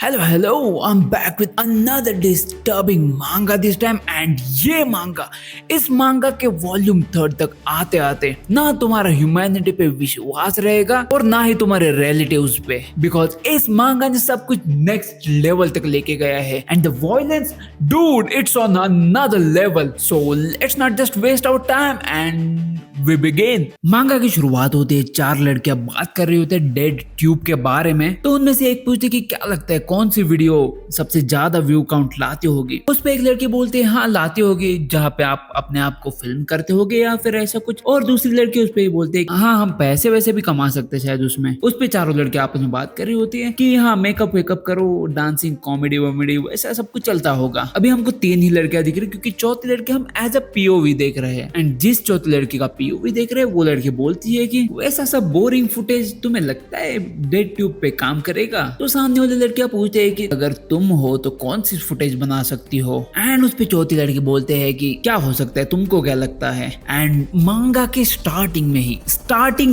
Hello, I'm back with another disturbing manga this time and ये मांगा इस मांगा के वॉल्यूम 3 तक आते आते ना तुम्हारा ह्यूमैनिटी पे विश्वास रहेगा और ना ही तुम्हारे रिलेटिव्स पे, बिकॉज इस मांगा ने सब कुछ नेक्स्ट लेवल तक लेके गया है and the violence dude it's on another level. So let's not just waste our time and we begin. Manga की शुरुआत होती है, चार लड़कियां बात कर रही होती है डेड ट्यूब के बारे में. तो उनमें से एक पूछती कि क्या लगता है कौन सी वीडियो सबसे ज्यादा व्यू काउंट लाती होगी. उस पे एक लड़की बोलती है हाँ लाती होगी, जहाँ पे आप अपने आप को फिल्म करते होगे या फिर ऐसा कुछ. और दूसरी लड़की उस पे ही बोलती है हाँ हम पैसे वैसे भी कमा सकते हैं शायद उसमें. उस पे चारों लड़की आपस में बात कर रही होती है कि हाँ मेकअप वेकअप करो, डांसिंग, कॉमेडी वॉमेडी वैसा सब कुछ चलता होगा. अभी हमको तीन ही लड़कियां दिख रही क्योंकि चौथी लड़की हम एज अ पीओवी देख रहे हैं एंड जिस चौथी लड़की का पीओवी देख रहे हैं वो लड़की बोलती है कि वैसा सब बोरिंग फुटेज तुम्हें लगता है डेड ट्यूब पे काम करेगा. तो सामने वाली लड़कियां पूछते हैं कि अगर तुम हो तो कौन सी फुटेज बना सकती हो. एंड उस पे चौथी लड़की बोलते हैं कि क्या हो सकता है, तुमको क्या लगता है. एंड मांगा के स्टार्टिंग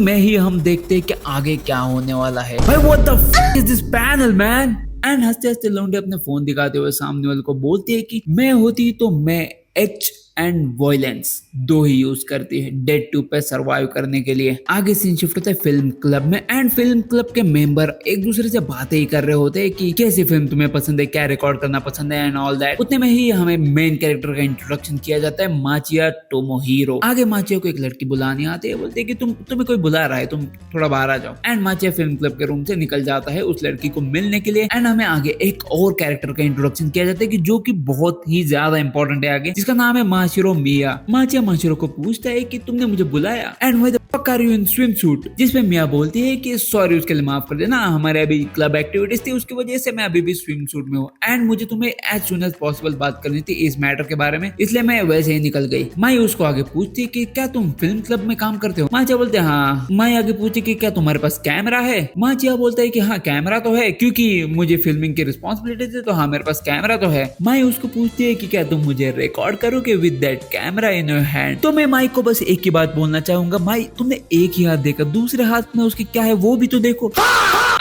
में ही हम देखते हैं कि आगे क्या होने वाला है. भाई what the fuck is this panel man. And हंसते हंसते लौंडे अपने फोन दिखाते हुए सामने वाले को बोलते हैं कि मैं होती तो मैं एच एंड वॉयलेंस दो ही यूज करती है डेड ट्यूब पे सरवाइव करने के लिए. आगे सीन शिफ्ट होता है फिल्म क्लब में एंड फिल्म क्लब के मेंबर एक दूसरे से बातें ही कर रहे होते हैं कि कैसी फिल्म तुम्हें पसंद है, क्या रिकॉर्ड करना पसंद है एंड ऑल दैट. उतने में ही हमें मेन कैरेक्टर का इंट्रोडक्शन किया जाता है, माचिया टोमोहीरो. आगे माचिया को एक लड़की बुलाने आती है, बोलते है कि तुम्हें कोई बुला रहा है, तुम थोड़ा बाहर आ जाओ. एंड माचिया फिल्म क्लब के रूम से निकल जाता है उस लड़की को मिलने के लिए. एंड हमें आगे एक और कैरेक्टर का इंट्रोडक्शन किया जाता है कि जो कि बहुत ही ज्यादा इंपॉर्टेंट है आगे, जिसका नाम है माशिरो मिया. माचिया माशिरो को पूछता है कि तुमने मुझे बुलाया and why the fuck are you in swimsuit. जिसपे मिया बोलती है कि सॉरी उसके लिए माफ कर देना, हमारे अभी क्लब एक्टिविटीज थी उसकी वजह से मैं अभी भी स्विम सूट में हूँ एंड मुझे तुम्हें एज सुन एज पॉसिबल बात करनी थी इस मैटर के बारे में, इसलिए मैं वैसे ही निकल गई. माई उसको आगे पूछती है कि क्या तुम फिल्म क्लब में काम करते हो. माचिया बोलते हैं हाँ. माई आगे पूछती कि क्या तुम्हारे पास कैमरा है. माचिया बोलता है कि हाँ कैमरा तो है क्योंकि मुझे फिल्मिंग की रिस्पॉन्सिबिलिटी थी, तो हाँ मेरे पास कैमरा तो है. माई उसको पूछती है कि क्या तुम मुझे रिकॉर्ड करोगे with that camera in your hand. तो मैं माई को बस एक ही बात बोलना चाहूंगा, माई तुमने एक ही हाथ देखा, दूसरे हाथ में उसके क्या है वो भी तो देखो.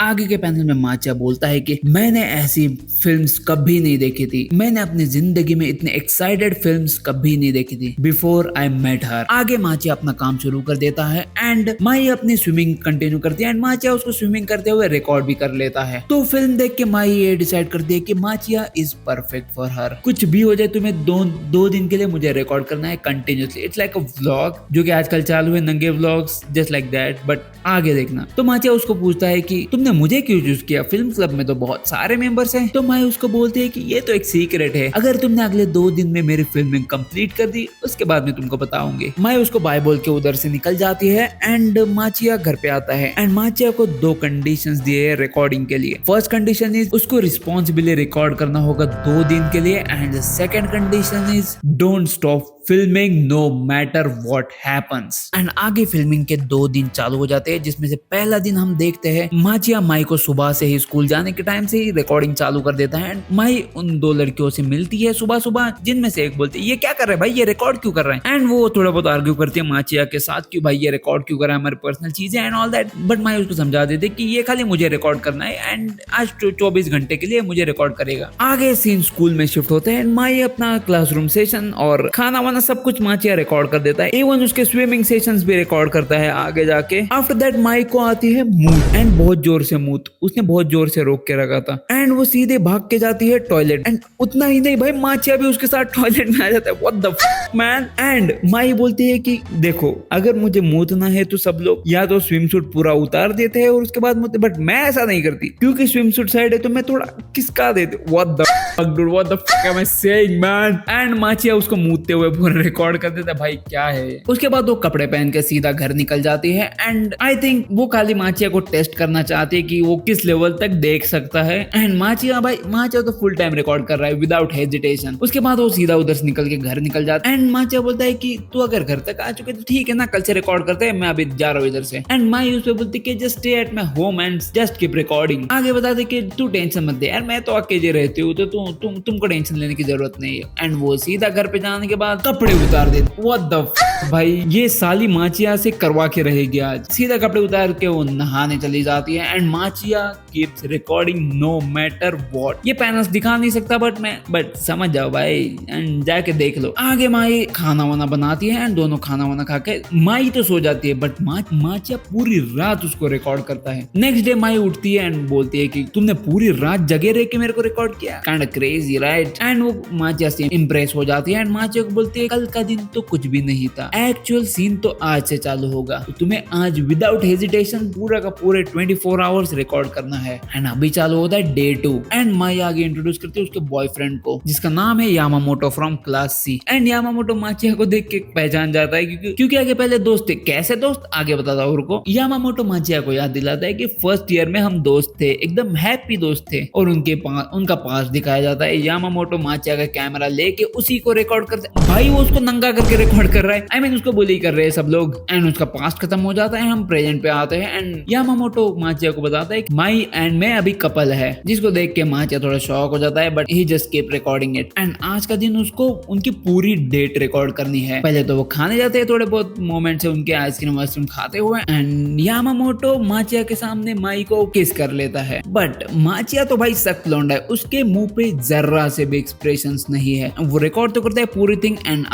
आगे के पैनल में माचिया बोलता है कि मैंने ऐसी फिल्म्स कभी नहीं देखी थी, मैंने अपनी जिंदगी में इतने एक्साइटेड फिल्म्स कभी नहीं देखी थी बिफोर आई मेट हर. आगे माचिया अपना काम शुरू कर देता है एंड माई अपनी स्विमिंग कंटिन्यू करती है एंड माचिया उसको स्विमिंग करते हुए रिकॉर्ड भी कर लेता है. तो फिल्म देख के माई ये डिसाइड करती है कि Machiya is perfect for her. कुछ भी हो जाए तुम्हें दो दिन के लिए मुझे रिकॉर्ड करना है continuously. It's like a vlog जो कि आजकल चालू है, नंगे vlogs just like that, but आगे देखना. तो माचिया उसको पूछता है कि तुमने मुझे क्यों चूज किया, फिल्म क्लब में तो बहुत सारे मेंबर्स हैं. तो माई उसको बोलती है कि ये तो एक सीक्रेट है, अगर तुमने अगले 2 दिन में मेरी फिल्मिंग कंप्लीट कर दी उसके बाद में तुमको बताऊंगी. माई उसको बाय बोल के उधर से निकल जाती है एंड माचिया घर पे आता है एंड माचिया को 2 कंडीशंस दिए है रिकॉर्डिंग के लिए. फर्स्ट कंडीशन इज उसको रिस्पॉन्सिबली रिकॉर्ड करना होगा 2 दिन के लिए and second condition is don't stop filming no matter what happens. And आगे फिल्मिंग के 2 दिन चालू हो जाते हैं, जिसमें से पहला दिन हम देखते हैं माचिया माई को सुबह से ही स्कूल जाने के टाइम से ही रिकॉर्डिंग चालू कर देता है. माई उन 2 लड़कियों से मिलती है सुबह सुबह, जिनमें से एक बोलती है ये क्या कर रहे हैं भाई, ये रिकॉर्ड क्यों कर रहे हैं. एंड वो थोड़ा बहुत आर्ग्यू करती है माचिया के साथ कि भाई ये रिकॉर्ड क्यों कर रहा है, हमारी पर्सनल चीजें and all that. But my उसको समझा देते कि ये खाली मुझे रिकॉर्ड करना है एंड आज 24 घंटे के लिए मुझे रिकॉर्ड करेगा. आगे सीन स्कूल में शिफ्ट होते हैं. माई अपना क्लासरूम सेशन और खाना वाना सब कुछ माचिया रिकॉर्ड कर देता है, इवन उसके स्विमिंग सेशंस भी रिकॉर्ड करता है आगे जाके. आफ्टर दैट माई को आती है मूत एंड बहुत जोर से मूत, उसने बहुत जोर से रोक के रखा था एंड वो सीधे भाग के जाती है टॉयलेट. एंड उतना ही नहीं भाई माचिया भी उसके साथ टॉयलेट में आ जाता है. What the fuck man. And my बोलती है कि देखो अगर मुझे मूतना है तो सब लोग या तो स्विम सूट पूरा उतार देते हैं और उसके बाद मूते, बट मैं ऐसा नहीं करती क्योंकि स्विम सूट साइड है तो मैं थोड़ा किसका देती. What the fuck dude, what the fuck am I saying man. And Machiya उसको मूतते हुए पूरा रिकॉर्ड कर देता है. भाई क्या है. उसके बाद वो कपड़े पहन के सीधा घर निकल जाती है एंड आई थिंक वो खाली माचिया को टेस्ट करना चाहती है कि वो किस लेवल तक देख सकता है. एंड माचिया तो फुल टाइम रिकॉर्ड कर रहा है विदाउट हेजिटेशन. उसके बाद वो सीधा उधर से निकल के घर निकल जाता है एंड माचिया बोलता है कि तू अगर घर तक आ चुके तो ठीक है ना, कल से रिकॉर्ड करते हैं, मैं अभी जा रहा हूँ इधर से. एंड माई उस पे बोलती कि just stay at my home and just keep recording. आगे बता दे कि तू टेंशन मत दे यार, मैं तो अकेले रहती हूँ तो तुमको टेंशन लेने की जरूरत नहीं है. एंड वो सीधा घर पे जाने के बाद कपड़े उतार देता। व्हाट द भाई, ये साली माचिया से करवा के रहेगी आज। सीधा कपड़े उतार के वो नहाने चली जाती है and Machiya keeps recording no matter what. ये पैनल्स दिखा नहीं सकता बट समझ जाओ भाई एंड जाके देख लो। आगे माई खाना वाना बनाती है एंड दोनों खाना वाना खा के माई तो सो जाती है बट माचिया पूरी रात उसको रिकॉर्ड करता है। नेक्स्ट डे माई उठती है एंड बोलती है कि तुमने पूरी रात जगे रह के मेरे को रिकॉर्ड किया, kind of crazy right. And वो माचिया से इम्प्रेस हो जाती है एंड माचिया को बोलती है कल का दिन तो कुछ भी नहीं था, एक्चुअल सीन तो आज से चालू होगा, तो तुम्हें आज विदाउट हेजिटेशन पूरा का पूरे 24 आवर्स रिकॉर्ड करना है। एंड अभी चालू होता है डे 2 एंड माई आगे इंट्रोड्यूस करती है उसके बॉयफ्रेंड को जिसका नाम है Yamamoto from class C. And Yamamoto Machiya को देख के पहचान जाता है क्योंकि आगे पहले दोस्त थे। कैसे दोस्त आगे बताता हूँ उनको। यामामोटो माचिया को याद दिलाता है कि फर्स्ट ईयर में हम दोस्त थे, एकदम हैप्पी दोस्त थे, और उनका पास दिखाया जाता है। यामामोटो माचिया का कैमरा लेके उसी को रिकॉर्ड करते, भाई वो उसको नंगा करके रिकॉर्ड कर रहा है, आई मीन उसको बुली कर रहे हैं सब लोग। एंड उसका पास्ट खत्म हो जाता है, हम प्रेजेंट पे आते हैं एंड यामामोटो माचिया को बताता है कि माई एंड मैं अभी कपल है, जिसको देख के माचिया थोड़ा शॉक हो जाता है but he just keep recording it. And आज का दिन उसको उनकी पूरी डेट रिकॉर्ड करनी है। पहले तो वो खाने जाते हैं, थोड़े बहुत मोमेंट से उनके आइसक्रीम वाइसक्रीम खाते हुए एंड यामामोटो माचिया के सामने माई को किस कर लेता है बट माचिया तो भाई सख्त लौंडा है, उसके मुंह पे जर्रा से भी एक्सप्रेशंस नहीं है। वो रिकॉर्ड तो करता है पूरी थिंग एंड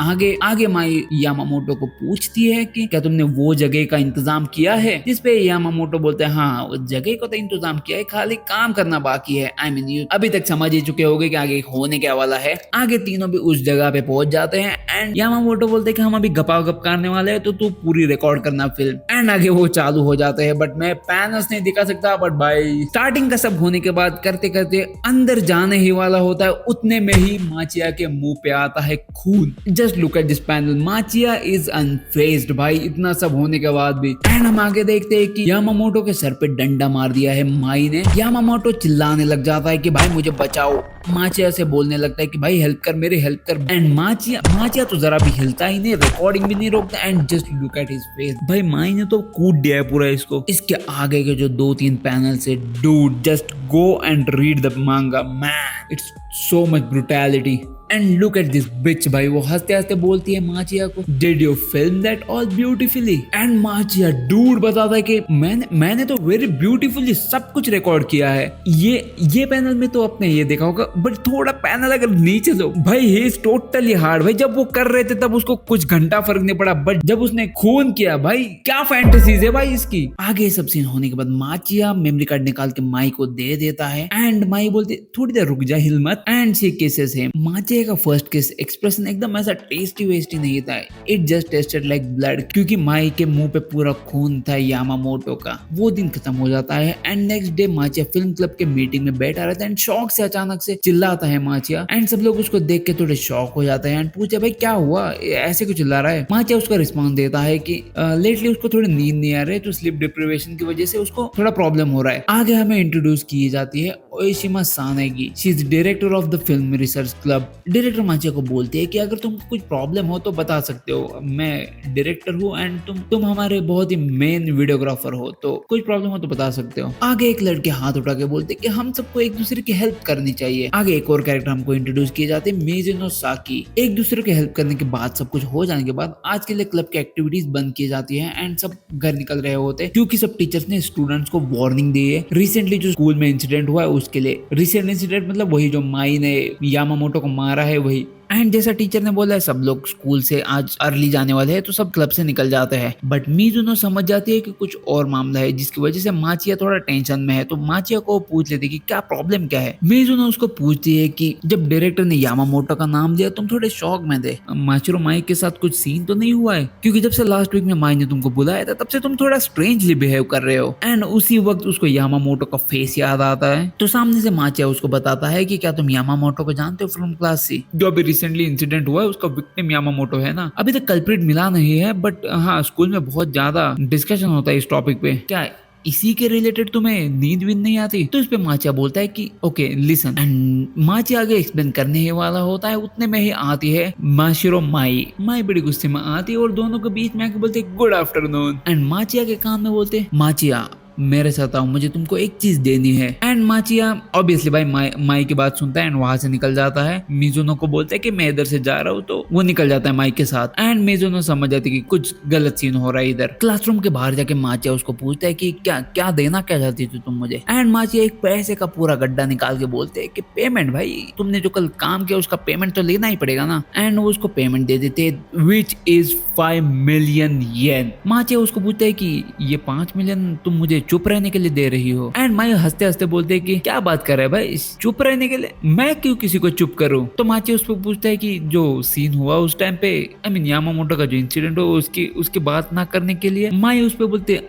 आगे माई यामामोटो को पूछती है कि क्या तुमने वो जगह का इंतजाम किया है, जिसपे यामामोटो बोलते हैं हाँ उस जगह को तो इंतजाम किया है, खाली काम करना बाकी है। आई मीन यू अभी तक समझ ही चुके होंगे कि आगे होने क्या वाला है। आगे तीनों भी उस जगह पे पहुंच जाते हैं एंड यामामोटो बोलते हैं कि हम अभी गपागप करने वाले हैं तो तू पूरी रिकॉर्ड करना फिल्म। एंड आगे वो चालू हो जाते हैं बट मैं पैनल्स नहीं दिखा सकता बट भाई स्टार्टिंग का सब होने के बाद करते करते अंदर जाने ही वाला होता है, उतने में ही माचिया के मुंह पे आता है खून। Just look at this panel, Machiya is unfazed भाई इतना सब होने के बाद भी। एंड हम आगे देखते हैं कि यामामोटो के सर पे डंडा मार दिया है माई ने। यामामोटो चिल्लाने लग जाता है कि भाई मुझे बचाओ। माचिया से बोलने लगता है कि भाई हेल्प कर, मेरी हेल्प कर। एंड माचिया तो जरा भी हिलता ही नहीं, रिकॉर्डिंग भी नहीं रोकता। And just look at his face, भाई माई ने तो कूट दिया है पूरा इसको। इसके आगे के जो 2-3 पैनल से dude just go and read the manga man, it's so much brutality. And look at this bitch भाई, वो हंसते हंसते बोलती है माचिया को did you film that all beautifully. And Machiya dude बताता है कि मैंने तो वेरी ब्यूटीफुली सब कुछ रिकॉर्ड किया है। ये पैनल में तो आपने ये देखा होगा बट थोड़ा पैनल अगर नीचे लो भाई ही इज टोटली हार्ड। भाई जब वो कर रहे थे तब उसको कुछ घंटा फर्क नहीं पड़ा बट जब उसने खून किया भाई क्या फैंटेसीज है भाई इसकी। आगे सब सीन होने के बाद माचिया मेमोरी कार्ड निकाल के माई को दे देता है एंड माई बोलती थोड़ी देर रुक जा, हिल मत। And she kisses him. Machiya का फर्स्ट किस एक्सप्रेशन एकदम ऐसा टेस्टी वेस्टी नहीं था, it just tested like blood, क्योंकि माई के मुंह पे पूरा खून था यामामोटो का। वो दिन खत्म हो जाता है and next day Machiya film club के मीटिंग में बैठा रहता है एंड शौक से अचानक से चिल्लाता है माचिया एंड सब लोग उसको देख के थोड़े शॉक हो जाते हैं एंड पूछे भाई क्या हुआ, ऐसे क्यों चिल्ला रहा है। माचिया उसका रिस्पॉन्स देता है कि लेटली उसको थोड़ी नींद नहीं आ रही तो स्लीप डिप्रिवेशन की वजह से उसको थोड़ा प्रॉब्लम हो रहा है। आगे हमें इंट्रोड्यूस की जाती है Oishima Sanegi, she is director of the film research club. Director Machiya को बोलती है कि अगर तुमको कुछ प्रॉब्लम हो तो बता सकते हो, मैं डायरेक्टर हूँ एंड तुम हमारे बहुत ही मेन वीडियोग्राफर हो, तो कुछ प्रॉब्लम हो तो बता सकते हो। आगे एक लड़के हाथ उठा के बोलते कि हम सबको एक दूसरे की हेल्प करनी चाहिए। आगे एक और कैरेक्टर हमको इंट्रोड्यूस किए जाते हैं मिजुनो साकी। एक दूसरे की हेल्प करने के बाद सब कुछ हो जाने के बाद आज के लिए क्लब की एक्टिविटीज बंद की जाती है एंड सब घर निकल रहे होते हैं क्योंकि सब टीचर्स ने स्टूडेंट्स को वार्निंग दी है रिसेंटली जो स्कूल में इंसिडेंट हुआ है उसके लिए। रिसेंट इंसिडेंट मतलब वही जो माई ने यामामोटो को मारा है वही। एंड जैसा टीचर ने बोला है सब लोग स्कूल से आज अर्ली जाने वाले हैं तो सब क्लब से निकल जाते हैं बट मिजुनो समझ जाती है कि कुछ और मामला है जिसकी वजह से माचिया थोड़ा टेंशन में है। तो माचिया को पूछ लेती है कि क्या प्रॉब्लम क्या है। मिजुनो उसको पूछती है कि जब डायरेक्टर ने यामामोटो का नाम लिया तुम थोड़े शॉक में थे, माचिरो माई के साथ कुछ सीन तो नहीं हुआ है क्योंकि जब से लास्ट वीक में माई ने तुमको बुलाया था तब से तुम थोड़ा स्ट्रेंजली बिहेव कर रहे हो। एंड उसी वक्त उसको यामामोटो का फेस याद आता है तो सामने से माचिया उसको बताता है कि क्या तुम यामामोटो को जानते हो फ्रॉम क्लास सी, जो अभी रिसेंटली इंसिडेंट हुआ है उसका विक्टिम यामामोटो है ना। अभी तक कल्प्रिट मिला नहीं है बट हाँ स्कूल में बहुत ज्यादा डिस्कशन होता है इस टॉपिक पे, क्या इसी के रिलेटेड तुम्हें नींद भी नहीं आती। तो इस पे माचिया बोलता है कि ओके लिसन एंड माचिया आगे एक्सप्लेन करने ही वाला होता है उतने में ही आती है माशिरो माई बड़ी गुस्से में आती है और दोनों के बीच में आके बोलते गुड आफ्टरनून एंड माचिया के कान में बोलते माचिया मेरे साथ आओ, मुझे तुमको एक चीज देनी है। एंड माचिया ऑब्वियसली भाई माई की बात सुनता है एंड वहां से निकल जाता है। मिजुनो को बोलता है कि मैं इधर से जा रहा हूँ, तो वो निकल जाता है माई के साथ। एंड मिजुनो समझ जाती है कि कुछ गलत सीन हो रहा है इधर। क्लासरूम के बाहर जाके माचिया उसको पूछता है कि क्या क्या देना क्या चाहती थी तुम मुझे। एंड माचिया एक पैसे का पूरा गड्ढा निकाल के बोलते है कि पेमेंट, भाई तुमने जो कल काम किया उसका पेमेंट तो लेना ही पड़ेगा ना। एंड वो उसको पेमेंट दे देते विच इज 5 मिलियन येन। माचिया उसको पूछता है कि ये 5 मिलियन तुम मुझे चुप रहने के लिए दे रही हो। एंड माई हंसते हंसते बोलते है कि क्या बात कर रहा है भाई, चुप रहने के लिए मैं क्यों किसी को चुप करूं। तो माचिया उसको पूछता है कि जो सीन हुआ उस टाइम पे, आई मीन यामामोटो का जो इंसिडेंट हो उसकी बात ना करने के लिए। माई उस पे बोलते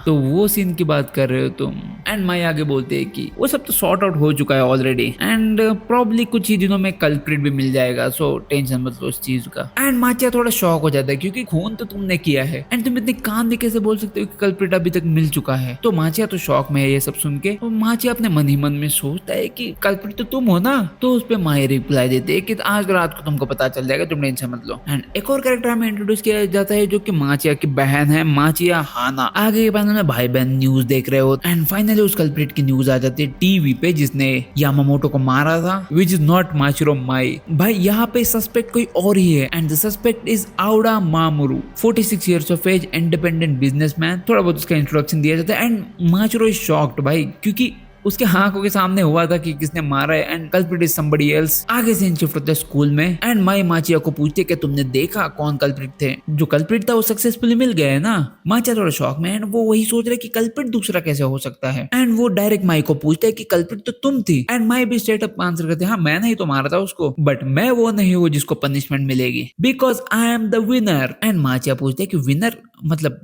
तो वो सीन की बात कर रहे हो तुम। एंड माई आगे बोलते है कि वो सब तो सॉर्ट आउट हो चुका है ऑलरेडी एंड प्रॉब्ली कुछ ही दिनों में कल्प्रिट भी मिल जाएगा, सो टेंशन मत लो उस चीज का। एंड माचिया थोड़ा शॉक हो जाता है क्योंकि खून तो तुमने किया है एंड तुम इतने कान में कैसे बोल सकते हो कि कल्प्रिट अभी तक मिल चुका है। तो माचिया तो शॉक में है ये सब सुन के। तो माचिया अपने मन ही मन में सोचता है कि कल्प्रिट तो तुम हो ना। तो उस पे माई रिप्लाई देते है कि आज रात को तुमको पता चल जाएगा, तुम टेंशन मत लो। एंड एक और कैरेक्टर हमें इंट्रोड्यूस किया जाता है जो कि माचिया की बहन है, माचिया हाना। आगे के पैनल में भाई बहन न्यूज देख रहे हो एंड फाइनली उस कल्प्रिट की न्यूज आ जाती है टीवी पे जिसने यामामोटो को मारा था, विच इज नॉट माचिरो माई। भाई यहाँ पे सस्पेक्ट कोई और ही है and the suspect is Ouda Mamoru, 46 years of age, independent businessman. थोड़ा बहुत उसका इंट्रोडक्शन दिया जाता है एंड माचिरो इज शॉक्ड भाई, क्योंकि उसके आंखों के सामने हुआ था कि किसने मारा है and culprit is somebody else. आगे से शिफ्ट होता है स्कूल में एंड माई माचिया को पूछते कि तुमने देखा कौन कल्प्रिट थे। जो कल्प्रिट था वो सक्सेसफुली मिल गया है ना। माचिया थोड़ा शॉक में एंड वो वही सोच रहे कि कल्प्रिट दूसरा कैसे हो सकता है। एंड वो डायरेक्ट माई को पूछते है कि कल्प्रिट तो तुम थी। एंड माई भी स्ट्रेट अप आंसर करते हाँ मैंने ही तो मारा था उसको, बट मैं वो नहीं हूँ जिसको पनिशमेंट मिलेगी, because I am the winner. And Machiya पूछते है कि विनर मतलब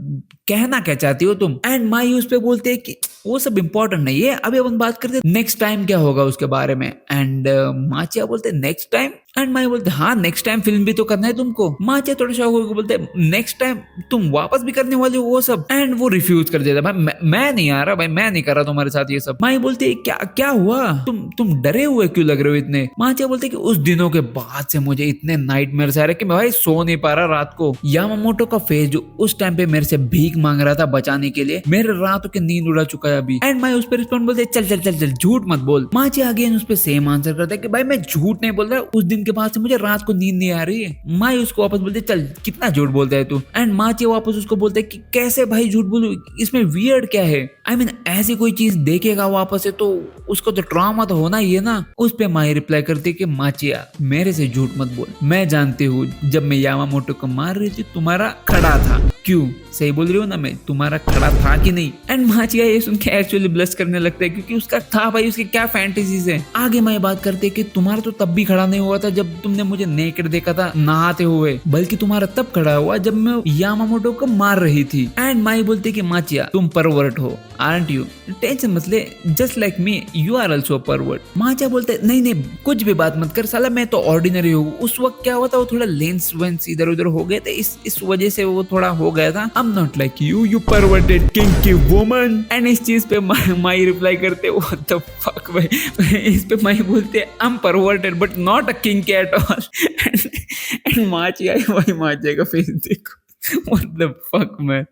कहना क्या चाहती हो तुम। एंड माई उस पे बोलते है कि वो सब इंपॉर्टेंट नहीं है, अभी अपन बात करते हैं नेक्स्ट टाइम क्या होगा उसके बारे में। एंड माचिया बोलते नेक्स्ट टाइम। एंड माई बोलते हाँ नेक्स्ट टाइम फिल्म भी तो करना है तुमको। माचिया थोड़ा शौक होकर बोलते नेक्स्ट टाइम तुम वापस भी करने वाले हो वो सब। एंड वो रिफ्यूज कर देता भाई मैं नहीं आ रहा भाई, मैं नहीं कर रहा तुम्हारे साथ ये सब। माई बोलते क्या क्या हुआ, तुम डरे हुए क्यों लग रहे हो इतने। माचिया बोलते कि उस दिनों के बाद से मुझे इतने नाइटमेयर्स आ रहे कि मैं भाई सो नहीं पा रहा रात को। यामामोटो का फेस जो उस टाइम पे मेरे से भीख मांग रहा था बचाने के लिए, मेरे रातों की नींद उड़ा चुका है अभी। एंड माई उस पर रिस्पॉन्ड बोलते चल चल चल चल झूठ मत बोल। माचिया अगेन उस पे सेम आंसर करता है कि भाई मैं झूठ नहीं बोल रहा, उस दिन के बाद से मुझे रात को नींद नहीं आ रही है। माई उसको वापस बोलते चल कितना झूठ बोलता है तू। एंड माचिया वापस उसको बोलते है कि कैसे भाई झूठ बोलूं, इसमें वियर्ड क्या है। आई मीन ऐसी कोई चीज देखेगा वापस से तो उसको तो ट्रॉमा तो होना ही है ना। उस पे माई रिप्लाई करती है कि माचिया मेरे से झूठ मत बोल, मैं जानती हूँ जब मैं यामामोटो को मार रही थी तुम्हारा खड़ा था। क्यों सही बोल रही हो ना, मैं तुम्हारा खड़ा था कि नहीं। एंड माचिया ये सुन के एक्चुअली ब्लश करने लगता है क्योंकि उसका था भाई, उसकी क्या फैंटेसीज है। आगे मैं बात करते कि तुम्हारा तो तब भी खड़ा नहीं हुआ था जब तुमने मुझे नेकेड देखा था नहाते हुए, बल्कि तुम्हारा तब खड़ा हुआ जब मैं यामामोटो को मार रही थी। एंड माई बोलती कि माचिया तुम परवर्ट हो आरंट यू, टेंशन मत ले, just like me you are also pervert. Machiya बोलते नहीं नहीं कुछ भी बात मत कर साला, मैं तो ऑर्डिनरी हूँ। उस वक्त क्या हुआ था, वो थोड़ा लेंस वेंस इधर उधर हो गए थे, इस वजह से वो थोड़ा हो गया था। I am not like you perverted kinky woman. And इस चीज पे माई रिप्लाई करते व्हाट द फक भाई। इस पे माई बोलते I am perverted but not a kinky at all. And Machiya का फेस देखो what the fuck man.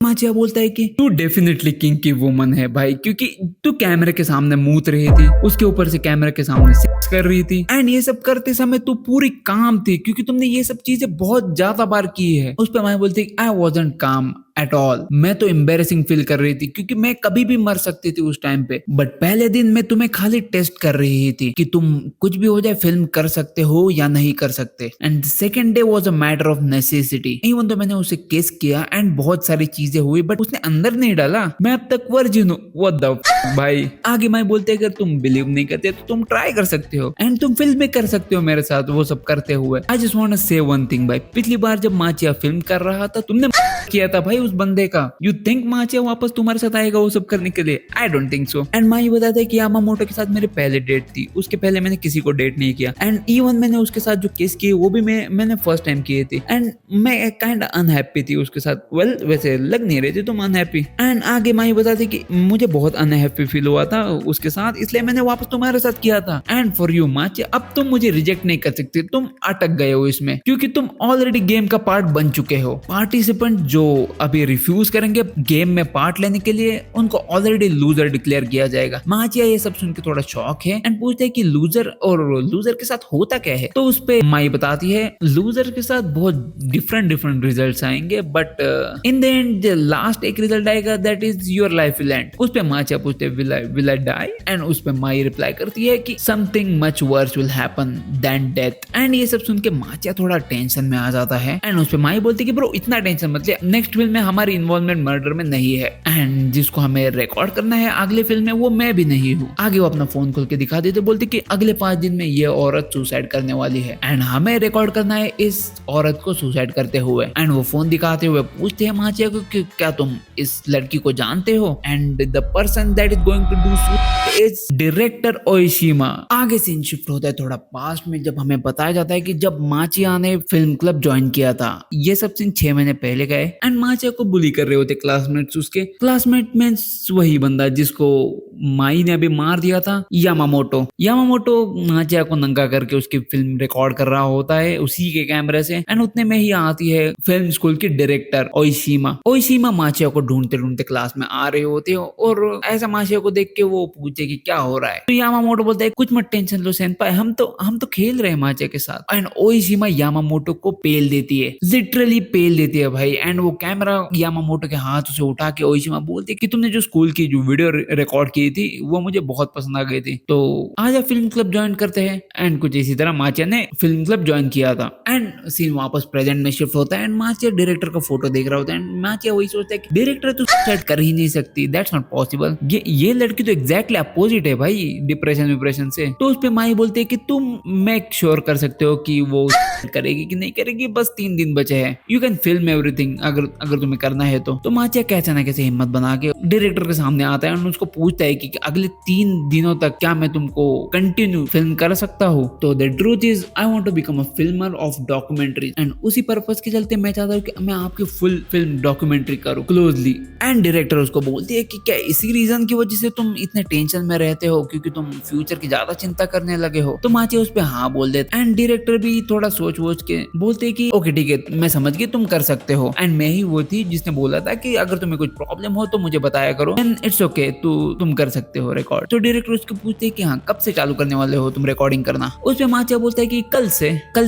Machiya बोलता है कि तू डेफिनेटली किंग की वुमन है भाई, क्योंकि तू कैमरे के सामने मूत रही थी, उसके ऊपर से कैमरे के सामने सेक्स कर रही थी। एंड ये सब करते समय तू पूरी काम थी क्योंकि तुमने ये सब चीजें बहुत ज्यादा बार की है। उस पर मैं बोलती आई वॉजंट काम एट ऑल, मैं तो एम्बेरसिंग फील कर रही थी क्योंकि मैं कभी भी मर सकती थी उस टाइम पे। बट पहले दिन मैं तुम्हें खाली टेस्ट कर रही थी कि तुम कुछ भी हो जाए फिल्म कर सकते हो या नहीं कर सकते। And second day was a matter of necessity. Even तो मैंने उसे किस किया एंड बहुत सारी चीजें हुई बट उसने अंदर नहीं डाला, मैं अब तक वर्जिन हूँ। व्हाट द भाई। आगे मैं बोलते अगर तुम बिलीव नहीं करते तो तुम ट्राई कर सकते हो एंड तुम फिल्म में कर सकते हो मेरे साथ वो सब करते हुए। आई जस्ट वांट टू से वन थिंग भाई, पिछली बार जब माचिया फिल्म कर रहा था तुमने किया था भाई उस बंदे का। यू थिंक माचिया वापस तुम्हारे साथ आएगा वो सब करने के लिए? I don't think so. And my बताता है कि यामामोटो के साथ मेरी पहले डेट थी, उसके पहले मैंने किसी को डेट नहीं किया। एंड इवन मैंने उसके साथ जो किस किए वो भी मैंने फर्स्ट टाइम किए थे। एंड मैं काइंड अनहैप्पी थी उसके साथ। वेल वैसे लग नहीं रही थी तुम अनहैप्पी। एंड आगे माई बताती कि मुझे बहुत अनहैप्पी फील हुआ था उसके साथ, इसलिए मैंने वापस तुम्हारे साथ किया था। एंड फॉर यू माचिया अब तुम मुझे रिजेक्ट नहीं कर सकते, तुम अटक गए हो इसमें क्योंकि तुम ऑलरेडी गेम का पार्ट बन चुके हो। पार्टिसिपेंट जो भी रिफ्यूज करेंगे गेम में पार्ट लेने के लिए, उनको ऑलरेडी लूजर डिक्लेयर किया जाएगा। माचिया ये सब सुन के थोड़ा शॉक है एंड पूछते है कि लूजर और लूजर के साथ होता क्या है। तो उस पे माई बताती है लूजर के साथ बहुत डिफरेंट रिजल्ट्स आएंगे, but in the end the last एक रिजल्ट आएगा, that is your life will and. उस पे माचिया पूछते विल आई डाई, एंड उस पे माई रिप्लाई करती है कि something much worse will happen then death. And ये सब सुन के माचिया थोड़ा टेंशन में आ जाता है एंड उस पे माई बोलती है कि ब्रो इतना टेंशन मत ले, नेक्स्ट फिल्म में हमारी इन्वॉल्वमेंट मर्डर में नहीं है, एंड जिसको हमें रिकॉर्ड करना है अगले फिल्म में वो मैं भी नहीं हूँ। आगे वो अपना फोन खोल के दिखा देते, बोलते कि अगले 5 दिन में ये औरत सुसाइड करने वाली है एंड हमें रिकॉर्ड करना है इस औरत को सुसाइड करते हुए। एंड वो फोन दिखाते हुए पूछते हैं माचिया को कि क्या तुम इस लड़की को जानते हो, and the person that is going to do is director Oishima. आगे सीन शिफ्ट होता है थोड़ा पास्ट में, जब हमें बताया जाता है कि जब माचिया ने फिल्म क्लब ज्वाइन किया था, ये सब सीन 6 महीने पहले का है एंड माचिया को बुली कर रहे होते क्लासमेट्स। उसके क्लासमेट में वही बंदा जिसको माई ने अभी मार दिया था, यामामोटो माचिया को नंगा करके उसकी फिल्म रिकॉर्ड कर रहा होता है उसी के कैमरे से। एंड उतने में ही आती है फिल्म स्कूल की डायरेक्टर ओइशिमा माचिया को ढूंढते ढूंढते क्लास में आ रहे होते हो और ऐसा माचिया को देख के वो पूछे कि क्या हो रहा है। तो यामामोटो बोलता है कुछ मत टेंशन लो सेनपाई, हम तो खेल रहे हैं माचिया के साथ। एंड ओइशिमा यामामोटो को पेल देती है, लिटरली पेल देती है भाई। एंड वो कैमरा यामामोटो के हाथ से उठा के ओइशिमा बोलती है कि तुमने जो स्कूल की जो वीडियो रिकॉर्ड की थी वो मुझे बहुत पसंद आ गई थी, तो आजा फिल्म क्लब ज्वाइन करते हैं। एंड कुछ इसी तरह माचिया ने फिल्म क्लब ज्वाइन किया था एंड सीन वापस प्रेजेंट में शिफ्ट होता है एंड माचिया डायरेक्टर का फोटो देख रहा होता है एंड माचिया वही सोचता है कि डायरेक्टर तो सुसाइड कर ही नहीं सकती, दैट्स नॉट पॉसिबल, ये लड़की तो एग्जैक्टली अपोजिट है भाई डिप्रेशन से। तो उस पे माई बोलते है कि तुम मेक श्योर कर सकते हो कि वो करेगी कि नहीं करेगी, बस 3 दिन बचे हैं, यू कैन फिल्म एवरीथिंग अगर तुम्हें करना है तो। माचिया कैसे ना कैसे हिम्मत बना के डायरेक्टर के सामने आता है और उसको पूछता है कि अगले 3 दिनों तक क्या मैं तुमको कंटिन्यू फिल्म कर सकता हूँ। तो the truth is I want to become a filmer of documentary, and उसी पर्पस के चलते मैं चाहता हूँ कि मैं आपकी फुल फिल्म डॉक्यूमेंट्री करूँ क्लोजली। एंड डायरेक्टर उसको बोलती है कि क्या इसी रीजन की वजह से तुम इतने टेंशन में रहते हो, क्योंकि तुम फ्यूचर की ज्यादा चिंता करने लगे हो। तो माचिया उस पे हाँ बोल देते एंड डायरेक्टर भी थोड़ा सोच वोच के बोलते कि ओके ठीक है मैं समझ गई तुम कर सकते हो, एंड मैं ही वो थी जिसने बोला था कि अगर तुम्हें कुछ प्रॉब्लम हो तो मुझे बताया करो एंड इट्स ओके तुम कर सकते हो रिकॉर्ड। तो डायरेक्टर उसको पूछते हैं कि हाँ कब से चालू करने वाले हो तुम रिकॉर्डिंग करना। उस पे माचिया बोलता है कि कल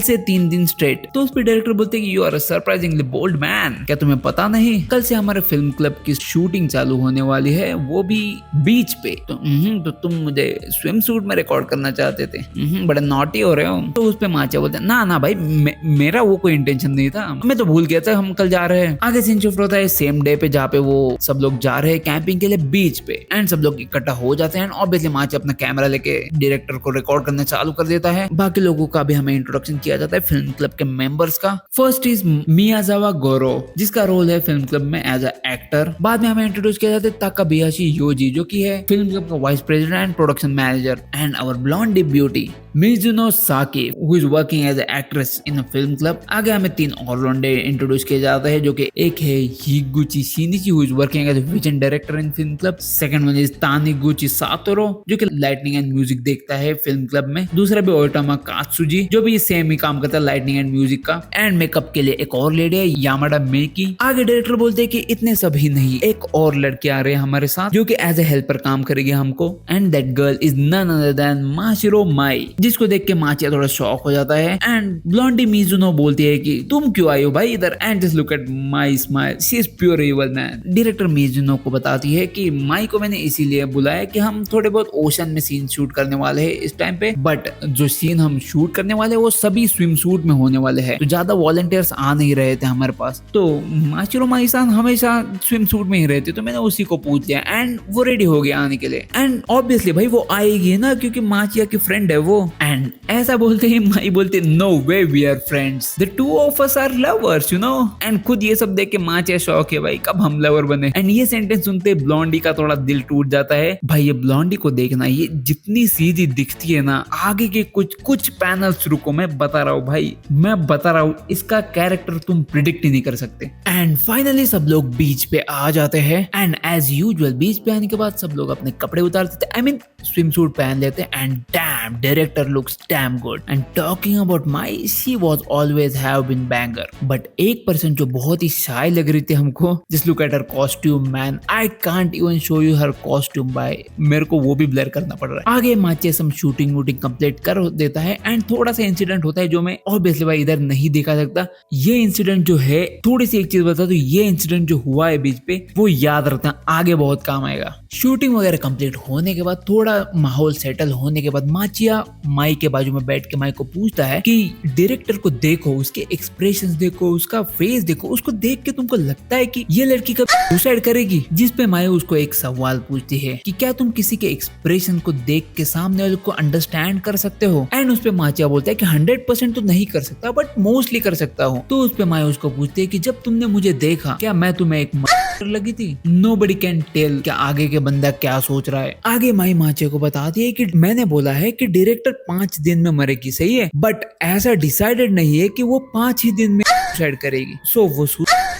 से 3 दिन स्ट्रेट। तो उस पे डायरेक्टर बोलते हैं कि you are a surprisingly bold man, क्या तुम्हें पता नहीं कल से हमारे फिल्म क्लब की शूटिंग चालू होने वाली है, वो भी बीच पे। तो तुम मुझे स्विम सूट में रिकॉर्ड करना चाहते थे, बड़े नॉटी हो रहे हो। तो उस पे माचिया बोलते हैं ना भाई मेरा वो कोई इंटेंशन नहीं था, मैं तो भूल गया था हम कल जा रहे हैं। आगे सीन शिफ्ट होता है सेम डे पे जहाँ पे वो सब लोग जा रहे हैं कैंपिंग के लिए बीच पे एंड सब लोग इकट्ठा हो जाते हैं। ऑब्वियसली माचिया अपना कैमरा लेके डायरेक्टर को रिकॉर्ड करना चालू कर देता है। बाकी लोगों का भी हमें इंट्रोडक्शन किया जाता है फिल्म क्लब के मेंबर्स का। फर्स्ट इज मियाजावा गोरो जिसका रोल है फिल्म क्लब में एज अ एक्टर। बाद में हमें इंट्रोड्यूस किया जाता है ताकाबयाशी योजी जो की है फिल्म क्लब का vice president and production manager. And our blondie beauty Mizuno Saki who is working as a actress in a film club. आगे हमें 3 और लौंडे इंट्रोड्यूस किए जाते हैं जो कि एक है Higuchi Shinichi who is working as a vision director in film club. Second one is Taniguchi Satoru जो कि लाइटनिंग एंड म्यूजिक देखता है फिल्म क्लब में। दूसरा भी ओटामा कात्सुजी जो भी सेम ही काम करता है लाइटनिंग एंड म्यूजिक का। एंड मेकअप के लिए एक और लेडी है यामाडा मेकी। आगे डायरेक्टर बोलते हैं कि इतने सब ही नहीं, एक और लड़की आ रहे हैं हमारे साथ जो कि एज ए हेल्पर काम करेगी हमको। And that girl is none other than Mashiro Mai जिसको देख के माचिया थोड़ा शॉक हो जाता है। एंड ब्लॉन्डी मिजुनो बोलती है कि तुम क्यों आई हो भाई इधर, and just look at my smile, she is pure evil man. Director Mizuno को बताती है कि माई को मैंने इसीलिए बुलाया कि हम थोड़े बहुत ओशन में सीन शूट करने वाले हैं इस टाइम पे, बट जो सीन हम शूट करने वाले हैं वो सभी स्विम सूट में होने वाले हैं, तो ज्यादा वॉलंटियर्स आ नहीं रहे थे हमारे पास। तो माचिरो माई-सान हमेशा स्विम सूट में ही रहते, तो मैंने उसी को पूछ लिया एंड वो रेडी हो गया आने के लिए। एंड ऑब्वियसली भाई वो आएगी ना क्योंकि माचिया की फ्रेंड है वो। एंड ऐसा बोलते ही माई बोलते no way we are friends, the two of us are lovers you know. And खुद ये सब देख के माचिया शौक है भाई कब हम लवर बने। एंड ये सेंटेंस सुनते ब्लॉन्डी का थोड़ा दिल टूट जाता है। भाई ये ब्लॉन्डी को देखना, ये जितनी सीधी दिखती है ना, आगे के कुछ पैनल्स रुको मैं बता रहा हूँ भाई, मैं बता रहा हूँ इसका कैरेक्टर तुम प्रिडिक्ट ही नहीं कर सकते। एंड फाइनली सब लोग बीच पे आ जाते हैं। एंड एज यूजुअल बीच पे आने के बाद सब लोग अपने कपड़े उतार देते, आई मीन स्विम सूट पहन लेते। And dam damn, director looks damn good. And talking about Mai, she was always have been banger. But एक पर्सन जो बहुत ही शाय लग रही थी हमको, just look at her costume man. I can't even show you her costume by. मेरे को वो भी ब्लर करना पड़ रहा है। आगे माचे सब शूटिंग वूटिंग कंप्लीट कर देता है एंड थोड़ा सा इंसिडेंट होता है जो मैं ऑब्वियसली भाई इधर नहीं दिखा सकता। ये इंसिडेंट जो है, थोड़ी सी एक चीज बता दो, ये इंसिडेंट जो हुआ है बीच पे वो याद रखना, आगे बहुत काम आएगा। शूटिंग वगैरह कंप्लीट होने के बाद, थोड़ा माहौल सेटल होने के बाद, माचिया माई के बाजू में बैठ के माई को पूछता है कि डायरेक्टर को देखो, उसके एक्सप्रेशंस देखो, उसका फेस देखो, उसको देख के तुमको लगता है कि ये लड़की कब सुसाइड करेगी? जिस पे माई उसको एक सवाल पूछती है कि क्या तुम किसी के एक्सप्रेशन को देख के सामने वाले को अंडरस्टैंड कर सकते हो? एंड उस पे माचिया बोलता है कि 100% तो नहीं कर सकता बट मोस्टली कर सकता हूँ। तो उस पे माई उसको पूछती है कि जब तुमने मुझे देखा क्या मैं तुम्हें एक लगी थी? Nobody can tell क्या आगे के बंदा क्या सोच रहा है। आगे माई माचे को बताती है कि मैंने बोला है कि डायरेक्टर 5 दिन में मरेगी, सही है, बट ऐसा डिसाइडेड नहीं है कि वो 5 ही दिन में सुसाइड करेगी। सो वो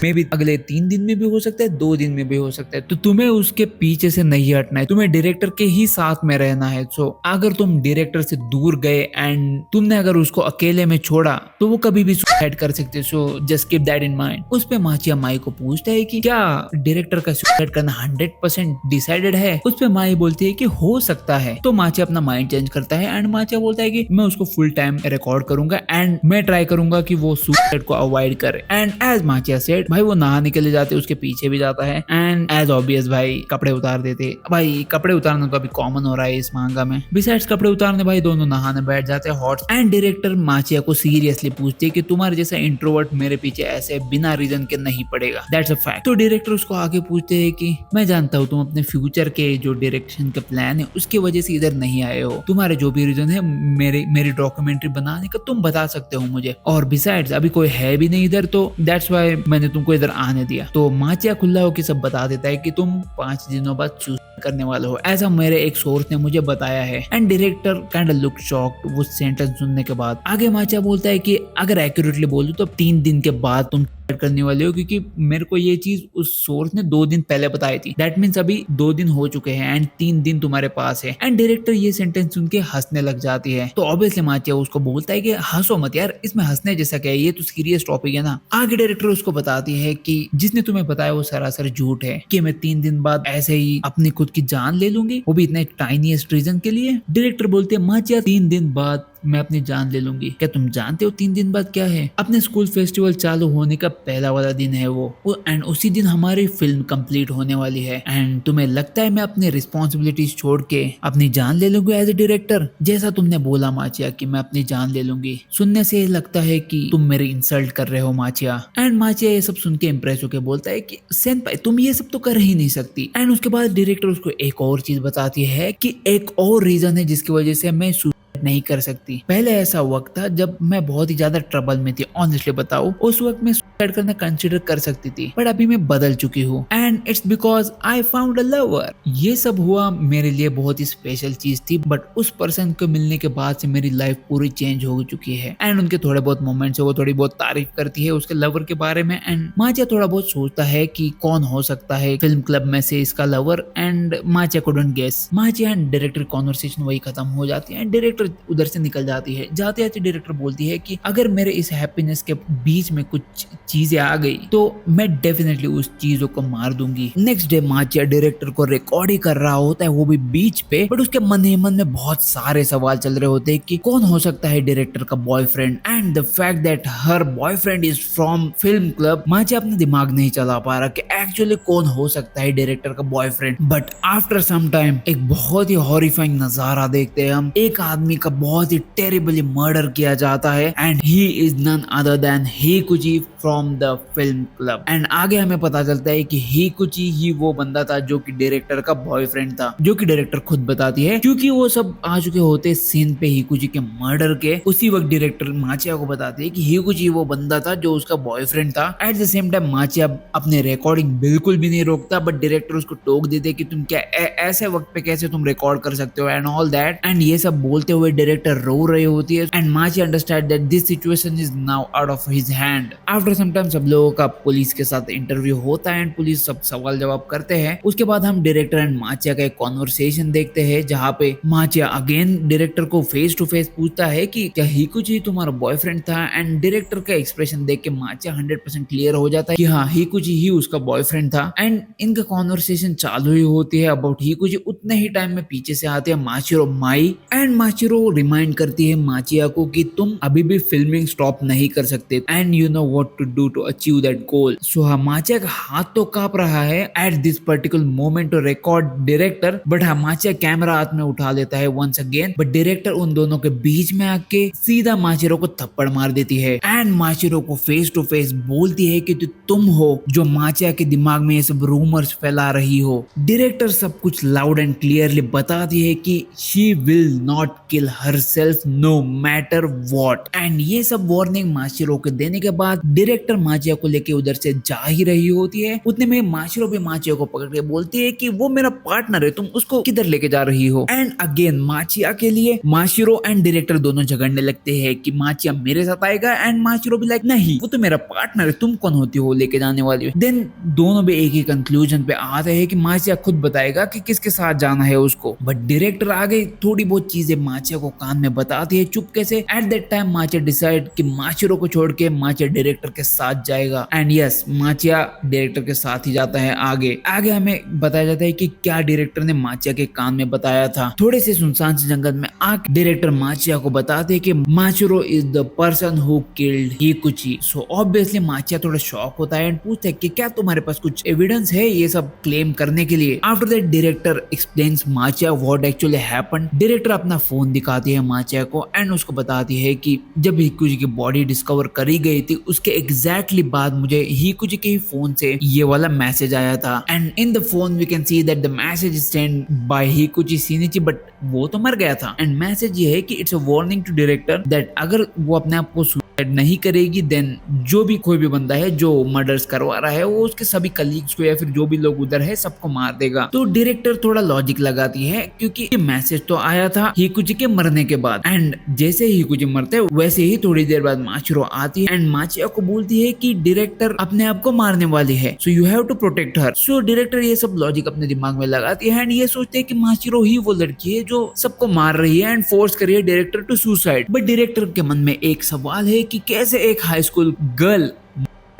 में भी अगले 3 दिन में भी हो सकता है, 2 दिन में भी हो सकता है। तो तुम्हें उसके पीछे से नहीं हटना है, तुम्हें डायरेक्टर के ही साथ में रहना है। सो अगर तुम डायरेक्टर से दूर गए एंड तुमने अगर उसको अकेले में छोड़ा तो वो कभी भी सुसाइड कर सकते। So just keep that in mind. उस पे माचिया माई को पूछता है कि क्या डायरेक्टर का सुसाइड करना 100% डिसाइडेड है? उस पे माई बोलती है कि हो सकता है। तो माचिया अपना माइंड चेंज करता है एंड माचिया बोलता है कि मैं उसको फुल टाइम रिकॉर्ड करूंगा एंड मैं ट्राई करूंगा कि वो सुसाइड को अवॉइड करे। एंड एज माचिया सेड, भाई वो नहाने के लिए जाते, उसके पीछे भी जाता है एंड एज ऑब्वियस भाई कपड़े उतार देते। भाई कपड़े उतारना तो अभी कॉमन हो रहा है इस मांगा में। बिसाइड्स कपड़े उतारने भाई दोनों नहाने बैठ जाते हैं हॉट। एंड डायरेक्टर माचिया को सीरियसली पूछते है कि तुम्हारे जैसा इंट्रोवर्ट मेरे पीछे ऐसे बिना रीजन के नहीं पड़ेगा, दैट्स अ फैक्ट। तो डायरेक्टर उसको आगे पूछते हैं कि मैं जानता हूँ तुम अपने फ्यूचर के जो डायरेक्शन के प्लान है उसकी वजह से इधर नहीं आए हो, तुम्हारे जो भी रीजन है मेरी डॉक्यूमेंट्री बनाने का तुम बता सकते हो मुझे, और बिसाइड्स अभी कोई है भी नहीं इधर, तो दैट्स व्हाई मैंने तुमको इधर आने दिया। तो माचिया खुला होकर सब बता देता है कि तुम 5 दिनों बाद सुसाइड करने वाले हो, ऐसा मेरे एक सोर्स ने मुझे बताया है। And director kind of look shocked वो सेंटेंस सुनने के बाद। आगे माचिया बोलता है कि अगर एक्यूरेटली बोलूं तो 3 दिन के बाद तुम करने वाले हो, क्योंकि मेरे को ये चीज उस सोर्स ने 2 दिन पहले बताई थी। दैट मीन्स अभी 2 दिन हो चुके हैं एंड 3 दिन तुम्हारे पास है। एंड डायरेक्टर ये सेंटेंस सुन के हंसने लग जाती है। तो ऑब्वियसली माचिया उसको बोलता है कि हंसो मत यार, इसमें हंसने जैसा क्या है, ये तो सीरियस टॉपिक है ना। आगे डायरेक्टर उसको बताती है कि जिसने तुम्हें बताया वो सरासर झूठ है, कि मैं 3 दिन बाद ऐसे ही अपनी खुद की जान ले लूंगी, वो भी इतने टाइनीएस्ट रीजन के लिए। डायरेक्टर बोलते हैं माचिया 3 दिन बाद मैं अपनी जान ले लूंगी, क्या तुम जानते हो 3 दिन बाद क्या है? अपने स्कूल फेस्टिवल चालू होने का पहला वाला दिन है वो एंड उसी दिन हमारी फिल्म कंप्लीट होने वाली है। एंड तुम्हें लगता है मैं अपनी रिस्पॉन्सिबिलिटीज छोड़ के अपनी जान ले लूंगी एज ए डायरेक्टर? जैसा तुमने बोला माचिया कि मैं अपनी जान ले लूंगी, सुनने से लगता है कि तुम मेरी इंसल्ट कर रहे हो माचिया। एंड माचिया ये सब सुन के इम्प्रेस होकर बोलता है कि सेनपाई तुम ये सब तो कर ही नहीं सकती। एंड उसके बाद डायरेक्टर उसको एक और चीज बताती है कि एक और रीजन है जिसकी वजह से मैं नहीं कर सकती। पहले ऐसा वक्त था जब मैं बहुत ही ज्यादा ट्रबल में थी, ऑनेस्टली बताऊं उस वक्त मैं सुसाइड करना कंसिडर कर सकती थी, बट अभी मैं बदल चुकी हूँ and it's because I found a lover. ये सब हुआ मेरे लिए बहुत ही स्पेशल चीज थी, बट उस पर्सन को मिलने के बाद से मेरी लाइफ पूरी चेंज हो चुकी है। एंड उनके थोड़े बहुत मोमेंट्स है, वो थोड़ी बहुत तारीफ करती है उसके लवर के बारे में। एंड माचिया थोड़ा बहुत सोचता है कि कौन हो सकता है फिल्म क्लब में से इसका lover, and Machiya couldn't guess. Machiya and director conversation वही खत्म हो जाती है। डायरेक्टर उधर से निकल जाती है। जाते जाते डायरेक्टर बोलती है कि अगर मेरे इस हैप्पीनेस के बीच में कुछ चीजें आ गई तो मैं डेफिनेटली उस चीजों को मार दूंगी। नेक्स्ट डे माचिया डायरेक्टर को रिकॉर्ड ही कर रहा होता है, वो भी बीच पे, बट उसके मन ही मन में बहुत सारे सवाल चल रहे होते हैं कि कौन हो सकता है डायरेक्टर का boyfriend, and the fact that her boyfriend is from film club. Machiya अपना दिमाग नहीं चला पा रहा कि एक्चुअली कौन हो सकता है डायरेक्टर का boyfriend. But after some time एक बहुत ही हॉरिफाइंग नजारा देखते हैं हम। एक आदमी का बहुत ही टेरिबली मर्डर किया जाता है and he is none other than Higuchi from the film club. And आगे हमें पता चलता है कि हीकुची ही वो बंदा था जो कि डायरेक्टर का बॉयफ्रेंड था, जो कि डायरेक्टर खुद बताती है, क्योंकि वो सब आ चुके होते सीन पे हीकुची के मर्डर के। उसी वक्त डायरेक्टर माचिया को बताती है कि हीकुची वो बंदा था जो उसका बॉयफ्रेंड था। At the same time Machiya अपने रिकॉर्डिंग बिल्कुल भी नहीं रोकता, बट डायरेक्टर उसको टोक देते कि तुम क्या ऐसे वक्त पे कैसे तुम रिकॉर्ड कर सकते हो एंड ऑल दैट। एंड ये सब बोलते हुए हुए डायरेक्टर रो रही होती है and Machi understand that this situation is now out of his hand. After some time सब लोगों का पुलिस के साथ इंटरव्यू होता है एंड पुलिस सब सवाल जवाब करते हैं। उसके बाद हम डायरेक्टर एंड माचिया का एक कॉन्वर्सेशन देखते हैं जहाँ पे माचिया अगेन डायरेक्टर को फेस टू फेस पूछता है कि क्या हिकुची तुम्हारा बॉयफ्रेंड था, एंड डायरेक्टर का एक्सप्रेशन देख के माचिया 100% क्लियर हो जाता है कि हाँ हिकुची ही उसका बॉयफ्रेंड था। एंड इनका कॉन्वर्सेशन चालू ही होती है अबाउट हिकुची। उतने ही टाइम में पीछे से आते हैं माचिरो माई एंड माचिरो रिमाइंड करती है माचिया को कि तुम अभी भी फिल्मिंग स्टॉप नहीं कर सकते and you know what to do to achieve that goal. So हाँ माचिया का हाथ तो कांप रहा है at this particular moment to record director, but हाँ माचिया कैमरा हाथ में उठा लेता है वंस अगेन, बट डायरेक्टर उन दोनों के बीच में आके सीधा माचिरो को थप्पड़ मार देती है एंड माचिरो को फेस टू फेस बोलती है कि तुम हो जो माचिया के दिमाग में ये सब रूमर्स फैला रही हो। डायरेक्टर सब कुछ लाउड एंड क्लियरली बताती है कि she will not kill herself no matter what, and ये सब वार्निंग माचिरो के देने के बाद डायरेक्टर माचिया को लेके उधर से जा ही रही होती है। उतने में माचिरो भी माचिया को पकड़ के बोलती है कि वो मेरा पार्टनर है, तुम उसको किधर लेके जा रही हो। एंड अगेन माचिया के लिए माचिरो एंड डायरेक्टर दोनों झगड़ने लगते हैं कि माचिया मेरे साथ आएगा एंड माचिरो भी लाइक नहीं वो तो मेरा पार्टनर है, तुम कौन होती हो लेके जाने वाली। देन दोनों भी एक ही कंक्लूजन पे आते हैं कि माचिया खुद बताएगा कि किसके साथ जाना है उसको, बट डायरेक्टर आगे थोड़ी बहुत चीजें माचिया को कान में बताती है चुपके से। At that time Machiya decide कि माचिरो को छोड़ के माचिया डायरेक्टर के साथ जाएगा एंड यस माचिया डायरेक्टर के साथ ही जाता है। आगे आगे हमें बताया जाता है कि क्या डायरेक्टर ने माचिया के कान में बताया था। थोड़े से सुनसान से जंगल में आके डायरेक्टर माचिया को बताते हैं कि Mashiro is the person who killed Higuchi. So obviously Machiya थोड़ा शॉक होता है एंड पूछता है कि क्या तुम्हारे पास कुछ एविडेंस है ये सब क्लेम करने के लिए। After that director explains Machiya what actually happened. Director अपना फोन दिखाती है माचिया को एंड उसको बताती है कि जब हिकुची की बॉडी डिस्कवर करी गई थी उसके एग्जैक्टली बाद मुझे हिकुची के फोन से ये वाला मैसेज आया था and in the phone we can see that the message is send by Higuchi Shinichi, but वो तो मर गया था। एंड मैसेज ये है कि it's a warning to director that अगर वो अपने आप को सुसाइड नहीं करेगी देन जो भी कोई भी बंदा है जो मर्डर्स करवा रहा है वो उसके सभी कलीग्स को या फिर जो भी लोग उधर है सबको मार देगा। तो डायरेक्टर थोड़ा लॉजिक लगाती है क्योंकि ये मैसेज तो आया था हिकुची के मरने के बाद एंड जैसे ही हिकुची मरते वैसे ही थोड़ी देर बाद माचिरो आती है एंड माचिया को बोलती है कि डायरेक्टर अपने आप को मारने वाली है so you have to protect her. So director ये सब लॉजिक अपने दिमाग में लगाती है एंड ये सोचते हैं कि माचिरो ही वो लड़की है जो सबको मार रही है एंड फोर्स कर रही है director to suicide. But director के मन में एक सवाल है कि कैसे एक हाई स्कूल गर्ल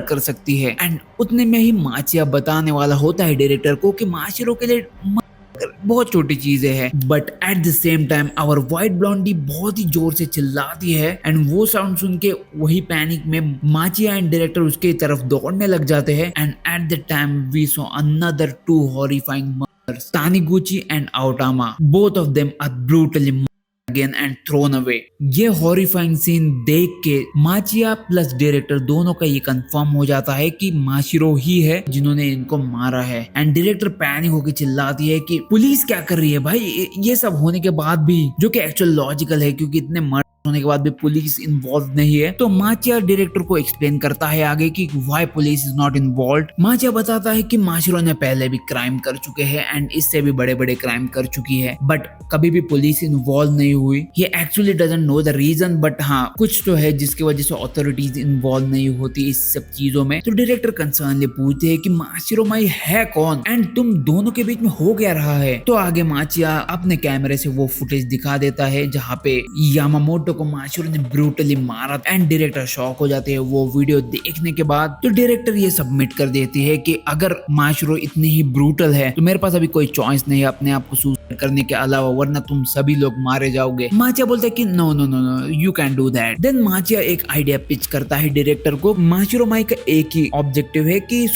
कर सकती है एंड उतने में ही माचिया बताने वाला होता है डायरेक्टर को कि माचिरो के लिए बहुत छोटी चीजें हैं। But at the same time our white blondie बहुत ही जोर से चिल्लाती है एंड वो साउंड सुन के वही पैनिक में माचिया एंड डायरेक्टर उसके तरफ दौड़ने लग जाते हैं and at the time we saw another two horrifying murders, Taniguchi and Outama, both of them are brutally again and thrown away। ये हॉरिफाइंग सीन देख के माचिया प्लस डायरेक्टर दोनों का ये कंफर्म हो जाता है कि माचिरो ही है जिन्होंने इनको मारा है एंड डायरेक्टर पैनिक होकर चिल्लाती है कि पुलिस क्या कर रही है भाई, ये सब होने के बाद भी, जो कि एक्चुअल लॉजिकल है क्योंकि इतने मर्डर होने के बाद भी पुलिस इन्वॉल्व नहीं है। तो माचिया डायरेक्टर को एक्सप्लेन करता है आगे कि why police is not involve. Machiya बताता है कि माचिरो ने पहले भी क्राइम कर चुके हैं एंड इससे भी बड़े बड़े क्राइम कर चुकी है बट कभी भी पुलिस इन्वॉल्व नहीं हुई। ये actually doesn't know the reason but हाँ कुछ तो है जिसकी वजह से अथॉरिटीज इन्वॉल्व नहीं होती इस सब चीजों में। तो डायरेक्टर कंसर्नली पूछते हैं कि माचिरो माई है कौन एंड तुम दोनों के बीच में हो क्या रहा है। तो आगे माचिया अपने कैमरे से वो फुटेज दिखा देता है जहाँ पे यामामोटो को माचिरो ने ब्रूटली मारा एंड डायरेक्टर शॉक हो जाते हैं वो वीडियो देखने के बाद। तो डायरेक्टर ये सबमिट कर देती है कि अगर माचिरो इतनी ही ब्रूटल है तो मेरे पास अभी कोई चॉइस नहीं है अपने आप को सुसाइड करने के अलावा, वरना तुम सभी लोग मारे जाओगे। माचिया बोलता है कि no no no no you can do that. Then Machiya एक आइडिया पिच करता है डायरेक्टर को। माचिरो माई का एक ही ऑब्जेक्टिव है कि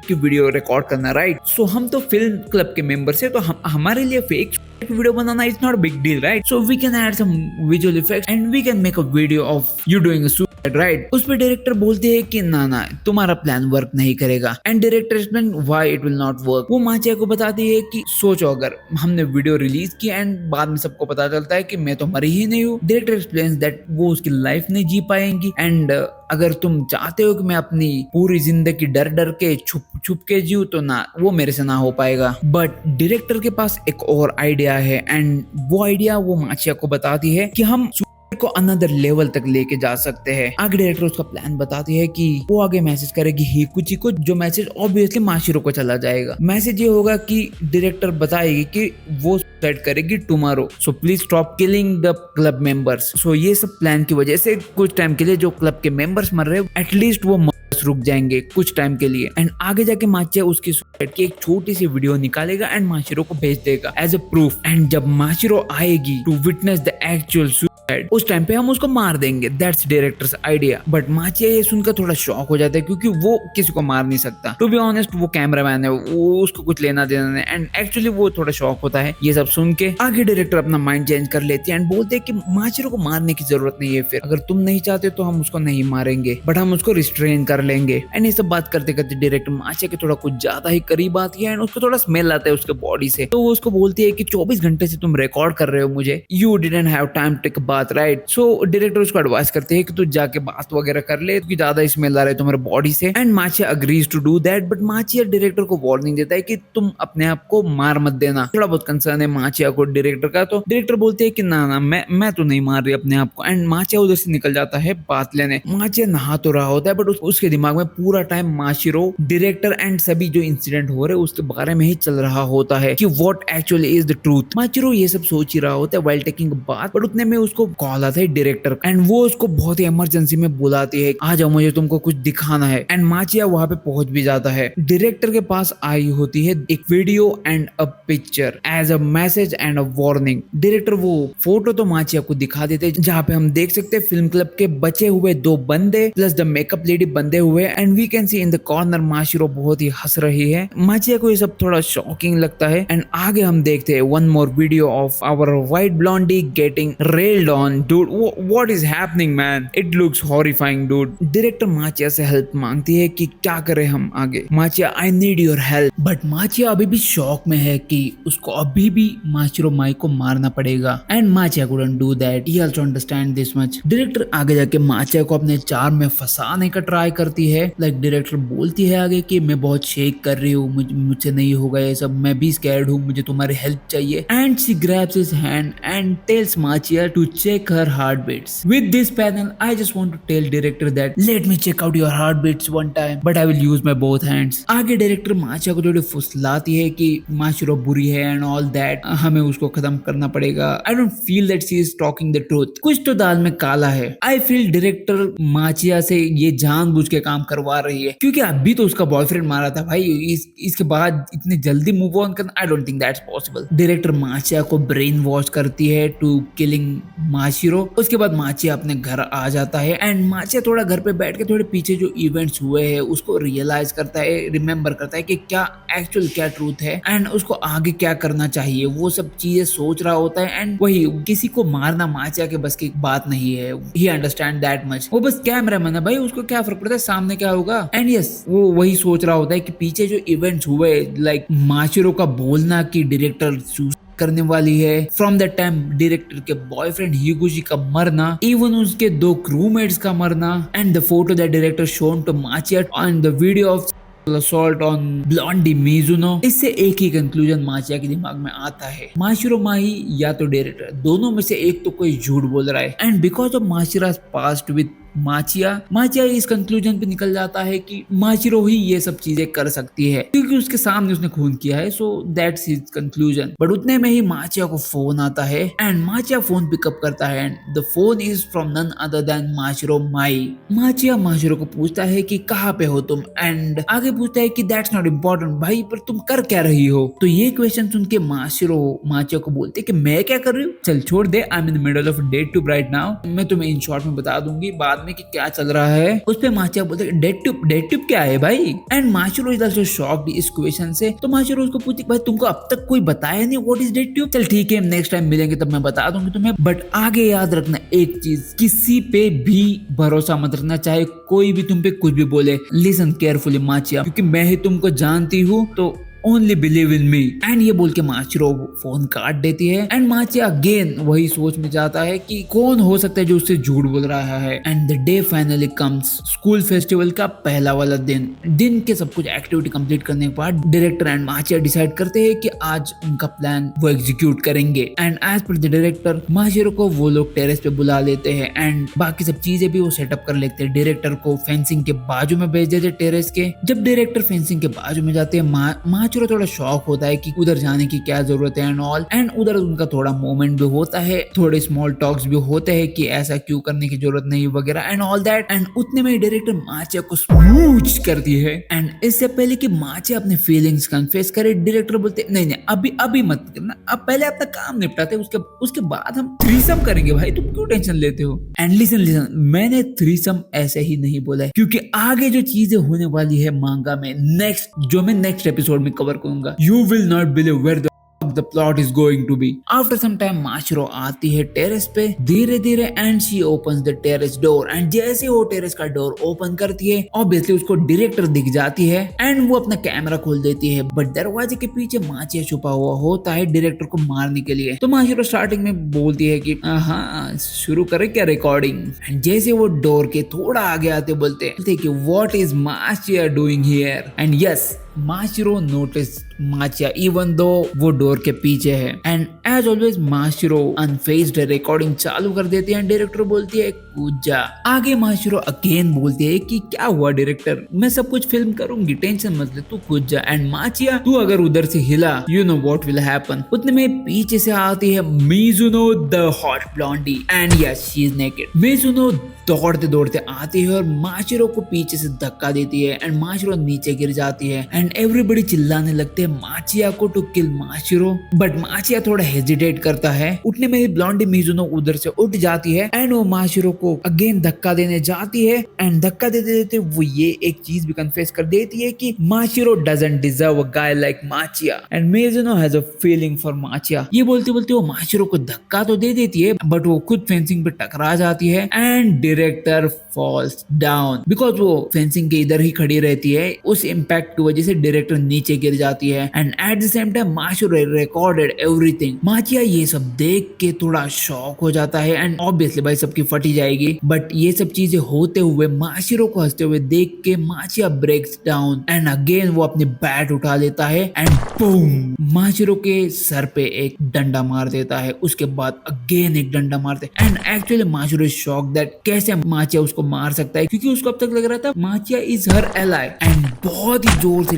की वीडियो रिकॉर्ड करना, राइट। सो हम तो फिल्म क्लब के मेंबर्स है तो हमारे लिए फेक वीडियो बनाना is not big deal, right. So we can add some visual effects and we can make a video of you doing a right. उस पे डायरेक्टर बोलते हैं कि ना ना तुम्हारा प्लान वर्क नहीं करेगा and director explain why it will not work. वो माचिया को बताती है कि सोचो अगर हमने वीडियो रिलीज की एंड बाद में सबको पता चलता है कि मैं तो मरी ही नहीं हूँ। डायरेक्टर एक्सप्लेन्स दैट वो उसकी लाइफ नहीं जी पाएंगी एंड अगर तुम चाहते हो कि मैं अपनी पूरी जिंदगी डर डर के छुप छुप के जीऊं तो ना वो मेरे से ना हो पाएगा। बट डायरेक्टर के पास एक और आइडिया है एंड वो आइडिया वो माचिया को बताती है कि हम को अनदर लेवल तक लेके जा सकते हैं। आगे डायरेक्टर उसका प्लान बताती है कि वो आगे मैसेज करेगी हिकुची को, जो मैसेज ऑब्वियसली माशिरो को चला जाएगा। मैसेज ये होगा कि डायरेक्टर बताएगी कि वो सुसाइड करेगी tomorrow, so please stop killing the club members. So ये सब प्लान की वजह से कुछ टाइम के लिए जो क्लब के मेंबर्स मर रहे हैं एटलीस्ट वो रुक जाएंगे कुछ टाइम के लिए। एंड आगे जाके माचिया उसकी सुसाइड की एक छोटी सी वीडियो निकालेगा एंड माशिरो को भेज देगा एज अ प्रूफ। एंड जब माशिरो आएगी टू विटनेस द एक्चुअल उस टाइम पे हम उसको मार देंगे। That's director's idea. But Machiya ये सुनकर थोड़ा शॉक हो जाता है क्योंकि वो किसी को मार नहीं सकता। टू बी ऑनेस्ट वो कैमरामैन है, वो उसको कुछ लेना देना नहीं एंड एक्चुअली वो थोड़ा शॉक होता है ये सब सुन के। आगे डायरेक्टर अपना माइंड चेंज कर लेती है एंड बोलते हैं कि माचिरो को मारने की जरूरत नहीं है, फिर अगर तुम नहीं चाहते तो हम उसको नहीं मारेंगे बट हम उसको रिस्ट्रेन कर लेंगे। एंड ये सब बात करते करते डायरेक्टर माचिया के थोड़ा कुछ ज्यादा ही करीब आती है एंड उसको थोड़ा स्मेल आता है उसके बॉडी से। तो वो उसको बोलती है कि 24 घंटे से तुम रिकॉर्ड कर रहे हो मुझे, you didn't have time to take बात, राइट? सो डायरेक्टर उसको एडवाइस करते हैं कि तू जाके बात वगैरह कर ले क्योंकि ज्यादा स्मेल आ रहा है तुम्हारे बॉडी से। And Machiya agrees to do that but Machiya director को वार्निंग देता है कि तुम अपने आप को मार मत देना। थोड़ा बहुत कंसर्न है माचिया को डायरेक्टर का, तो डायरेक्टर बोलते हैं कि ना ना मैं तो नहीं मार रही अपने आप को। एंड माचिया उधर से निकल जाता है बात लेने। माचिया नहा तो रहा होता है बट उसके दिमाग में पूरा टाइम माशिरो, डायरेक्टर एंड सभी जो इंसिडेंट हो रहे हैं उसके बारे में ही चल रहा होता है कि what actually is the truth. Mashiro ये सब सोच ही रहा होता है व्हाइल टेकिंग बात, बट उतने में उसको कॉल आता है डायरेक्टर एंड वो उसको बहुत ही इमरजेंसी में बुलाती है, आ जाओ मुझे तुमको कुछ दिखाना है। एंड माचिया वहां पे पहुंच भी जाता है। डायरेक्टर के पास आई होती है एक video and a picture as a message and a warning. Director वो फोटो तो माचिया को दिखा देते हैं जहाँ पे हम देख सकते हैं फिल्म क्लब के बचे हुए 2 बंदे प्लस द मेकअप लेडी बंदे हुए and we can see in the corner Mashiro बहुत ही हंस रही है। माचिया को ये सब थोड़ा शॉकिंग लगता है। एंड आगे हम देखते हैं one more video of our white blondie getting railed on. Dude what is happening man, it looks horrifying dude. Director Machiya से हेल्प मांगती है कि क्या करें हम आगे। Machiya I need your help, but Machiya अभी भी शॉक में है कि उसको अभी भी माशिरो माई को मारना पड़ेगा and Machiya couldn't do that, he also understand this much. Director आगे जाके माचिया को अपने चार्म में फंसाने का ट्राई करती है। लाइक डायरेक्टर बोलती है आगे कि मैं बहुत शेक कर रही हूँ, मुझसे नहीं होगा ये सब, मैं भी स्कैर्ड हूँ, मुझे तुम्हारी हेल्प चाहिए। And she grabs his hand and tells Machiya to check her heart beats. With this panel I just want to tell director that let me check out your heartbeats one time but I will use my both hands। आगे director Machiya को थोड़ी फुसलाती है कि माशिरो बुरी है and all that, हमें उसको खत्म करना पड़ेगा। I don't feel that she is talking the truth। कुछ तो दाल में काला है। I feel डायरेक्टर माचिया से ये जानबूझ के काम करवा रही है क्योंकि अभी तो उसका बॉयफ्रेंड मारा था भाई, इसके बाद इतने जल्दी मूव ऑन करना I don't think that's possible। Director Machiya को ब्रेन वॉश करती है टू किलिंग माशिरो। उसके बाद माचिया अपने घर आ जाता है एंड माचिया थोड़ा घर पे बैठ के थोड़े पीछे जो इवेंट्स हुए हैं उसको रियलाइज करता है, रिमेम्बर करता है कि क्या ट्रूथ है एंड उसको आगे क्या करना चाहिए, वो सब चीजें सोच रहा होता है। एंड वही किसी को मारना माचिया के बस की बात नहीं है, ही अंडरस्टैंड दैट मच। वो बस कैमरामैन है भाई, उसको क्या फर्क पड़ता है सामने क्या होगा। एंड यस वो वही सोच रहा होता है कि पीछे जो इवेंट्स हुए लाइक माशिरो का बोलना कि डायरेक्टर करने वाली है, फ्रॉम दैट टाइम डायरेक्टर के बॉयफ्रेंड हिगुची का मरना, इवन उसके 2 क्रूमेट्स का मरना and the photo that director shown to Machiya on the video of assault on Blondie Mizuno। इससे एक ही कंक्लूजन माचिया के दिमाग में आता है, माशिरो माही या तो डायरेक्टर, दोनों में से एक तो कोई झूठ बोल रहा है। And because of Mashiro's past with Machiya इस कंक्लूजन पे निकल जाता है कि माशिरो ही ये सब चीजें कर सकती है क्योंकि उसके सामने उसने खून किया है, so that's his conclusion. But उतने में ही माचिया को फोन आता है एंड माचिया फोन पिकअप करता है and the phone is from none other than Mashiro Mai. Machiya Mashiro को पूछता है कि कहाँ पे हो तुम एंड आगे पूछता है कि दैट्स नॉट इम्पोर्टेंट भाई, पर तुम कर क्या रही हो। तो ये क्वेश्चन सुन के माशिरो माचिया को बोलते कि मैं क्या कर रही हूँ, चल छोड़ दे, I am in the middle of day too bright now, मैं तुम्हें इन शॉर्ट में बता दूंगी, बाद में कि क्या चल रहा है। उस पे माचिया बोलते हैं डेड ट्यूब क्या है भाई। एंड माशिरो इज आल्सो शॉक्ड इस क्वेश्चन से। तो माशिरो उसको पूछती भाई तुमको अब तक कोई बताया नहीं व्हाट इज डेड ट्यूब। चल ठीक है नेक्स्ट टाइम मिलेंगे तब मैं बता दूंगी तुम्हें, बट आगे याद रखना एक चीज, किसी पे भी भरोसा मत रखना, चाहे कोई भी तुम पे कुछ भी बोले। लिसन केयरफुली माचिया, क्योंकि मैं ही तुमको जानती हूँ, तो only believe in me. And ये बोल के माचिरो फोन काट देती है। एंड माचिया अगेन वही सोच में जाता है कि कौन हो सकता है जो उससे झूठ बोल रहा है। And the day finally comes, school festival का पहला वाला दिन के सब कुछ एक्टिविटी कंप्लीट करने के बाद डायरेक्टर एंड माचिया डिसाइड करते हैं कि आज उनका प्लान वो एग्जीक्यूट करेंगे। And as per the director Mashiro को वो लोग टेरेस पे बुला लेते हैं एंड बाकी सब चीजें भी वो सेटअप कर लेते हैं। डायरेक्टर को फेंसिंग के बाजू में भेज देते टेरेस के। जब डायरेक्टर फेंसिंग के बाजू में जाते हैं माचिरो थोड़ा शॉक होता है कि उधर जाने की क्या जरूरत है एंड ऑल। एंड उधर उनका थोड़ा मोमेंट भी होता है, थोड़े स्मॉल टॉक्स भी होते हैं कि ऐसा क्यों करने की जरूरत नहीं वगैरह एंड ऑल दैट। एंड उतने में डायरेक्टर माचिया को स्मूच करती है। एंड इससे पहले कि माचिया अपने फीलिंग्स कन्फेस करे, डायरेक्टर बोलते नहीं अभी मत करना, अब पहले अपना काम निपटाते उसके बाद हम थ्रीसम करेंगे। भाई तुम क्यों टेंशन लेते हो। एंड लिसन मैंने थ्रीसम ऐसे ही नहीं बोला है, क्योंकि आगे जो चीजें होने वाली है मांगा में नेक्स्ट एपिसोड में कवर करूंगा। You will not believe where the plot is going to be. After some time Mashiro आती है टेरेस पे धीरे and she opens the terrace door and जैसे वो टेरेस का डोर ओपन करती है ऑब्वियसली उसको डायरेक्टर दिख जाती है एंड वो अपना कैमरा खोल देती है। बट दरवाजे के पीछे माचिया छुपा हुआ होता है डायरेक्टर को मारने के लिए। तो माशिरो स्टार्टिंग में बोलती है कि हाँ शुरू करे क्या रिकॉर्डिंग। एंड जैसे वो डोर के थोड़ा आगे आते बोलते हैं कि what is Machiya doing here. And yes Mashiro notice Machiya even though वो डोर के पीछे है। And as always Mashiro unfazed recording चालू कर देती है। डायरेक्टर बोलती है कूद जा। आगे माशिरो अगेन बोलती है कि क्या हुआ डायरेक्टर, मैं सब कुछ फिल्म करूंगी, टेंशन मत ले, तू कूद जा। एंड माचिया तू अगर उधर से हिला you know what will happen. उतने में पीछे से आती है Mizuno the hot blondie and yes she is naked. Mizuno दौड़ते आती है और माशिरो को पीछे से धक्का देती है एंड माशिरो नीचे गिर जाती है। एंड एवरीबॉडी चिल्लाने लगते हैं माचिया को टू किल माशिरो, बट माचिया थोड़ा हेजिटेट करता है। उठने में ही ब्लॉन्डी मिजुनो उधर से उठ जाती है एंड वो माशिरो को अगेन धक्का देने जाती है। एंड धक्का देते देते वो ये एक चीज भी कन्फेस कर देती है कि Mashiro doesn't deserve a guy like Machiya and Mizuno has a feeling for Machiya. ये बोलते बोलते वो माशिरो को धक्का तो दे देती है बट वो खुद फेंसिंग पे टकरा जाती है and director falls down because वो फेंसिंग के इधर ही खड़ी रहती है। उस इम्पैक्ट की वजह से डायरेक्टर नीचे गिर जाती है and at the same time Mashiro recorded everything. Machiya ये सब देख के थोड़ा शॉक हो जाता है एंड ऑब्वियसली भाई सबकी फटी जाएगी। बट ये सब चीजें होते हुए माशिरो को हंसते हुए देख के Machiya breaks down and again वो अपनी बैट उठा लेता है एंड बूम माशिरो के सर पे एक डंडा मार देता है। उसके बाद अगेन एक डंडा मारते and actually Mashiro is shocked that कैसे माचिया उसको मार सकता है, क्योंकि उसको अब तक लग रहा था Machiya is her ally. And बहुत ही जोर से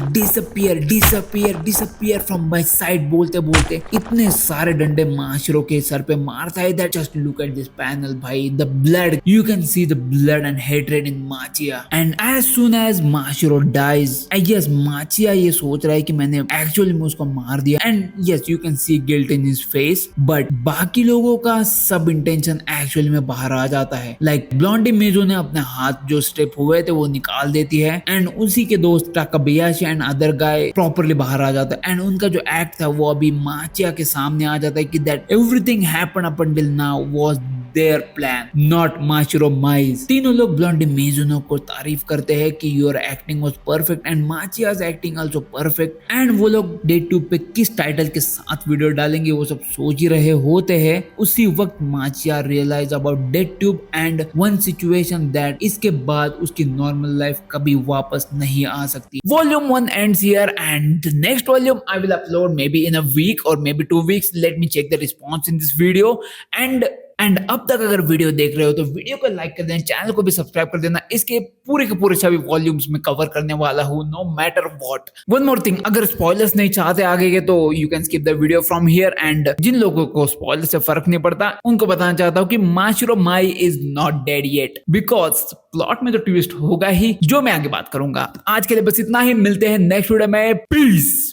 डिसअपियर फ्रॉम माय साइड बोलते बोलते इतने सारे डंडे माशिरो के सर पे मारता है that just look at this panel भाई, the blood, you can see the blood and hatred in Machiya. And as soon as Mashiro dies yes Machiya ये सोच रहा है कि मैंने एक्चुअली में उसको मार दिया and yes you can C guilt in his face. But बाकी लोगों का सब इंटेंशन एक्चुअली में बाहर आ जाता है। लाइक ब्लॉन्डी मिजो ने अपने हाथ जो स्टेप हुए थे वो निकाल देती है एंड उसी के दोस्त टाकाबयाशी एंड अदर गाय प्रॉपरली बाहर आ जाता है एंड उनका जो एक्ट था वो अभी माचिया के सामने आ जाता है कि that everything happened up until now was their plan not Mashiro Mai's. तीनों लोग ब्लॉन्डी मिजुनो को तारीफ करते हैं कि your acting was perfect and Machiya's acting also perfect. And वो लोग डेट ट्यूब पे किस टाइटल के साथ वीडियो डालेंगे वो सब सोच ही रहे होते हैं। उसी वक्त Machiya realise about dead tube and one situation that इसके बाद उसकी नॉर्मल लाइफ कभी वापस नहीं आ सकती। Volume 1 ends here and the next volume I will upload maybe in a week or maybe 2 weeks. Let me check the response in this video and अब तक अगर वीडियो देख रहे हो तो वीडियो को लाइक कर देना, चैनल को भी सब्सक्राइब कर देना। इसके पूरे के पूरे सभी वॉल्यूम्स में कवर करने वाला हूँ no matter what. One more thing, अगर स्पॉयलर्स नहीं चाहते आगे के तो you can skip the video from here. And जिन लोगों को स्पॉयलर से फर्क नहीं पड़ता उनको बताना चाहता हूँ कि Mashiro Mai is not dead yet because plot में तो ट्विस्ट होगा ही जो मैं आगे बात करूंगा। आज के लिए बस इतना ही, मिलते हैं नेक्स्ट वीडियो में, पीस।